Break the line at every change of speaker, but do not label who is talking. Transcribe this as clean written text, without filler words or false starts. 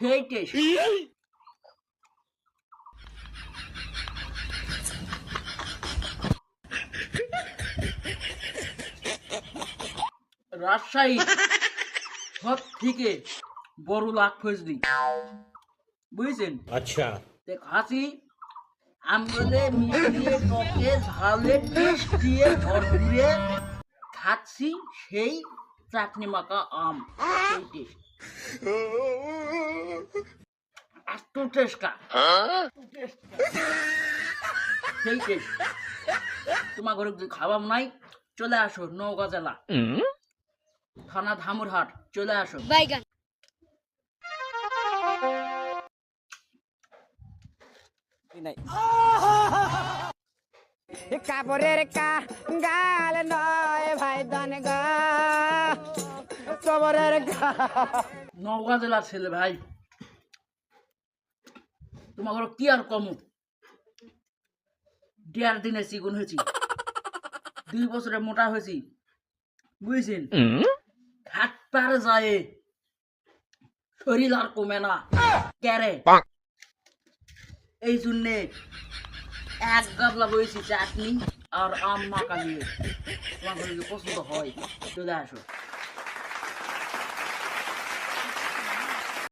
সেই টেস্ট। রাজশাহী সব থেকে বড় লাখ ফজলি, বুঝছেন?
अच्छा
খাসি আমগলে মিশিয়ে টকে ঝালে টেস্ট দিয়ে ভরপুরে খাচ্ছি সেই চাটনি মাখা আম, সেই টেস্ট। এত টেস্ট কা সেই টেস্ট। তোমার ঘরে যদি খাবার নাই চলে আসো নওগাঁ জেলা থানা ধামুরহাট, চলে আসো।
বাইগান
কাপড়ের গাল নয় ভাই দান গা সবরের
নওগাঁ জেলার ছেলে ভাই, তোমার ঘরে কি আর কম। 1.5 দিনে চিকুন হয়েছি, 2 বছরে মোটা হয়েছি, বুঝছেন? হাত পার যায় শরীর আর কমে না ক্যারে, এই জন্যে 1 গাবলা বইছি চাটনি আর আম মাখা নিয়ে। তোমার ঘরে যদি পছন্দ হয় চলে আসো।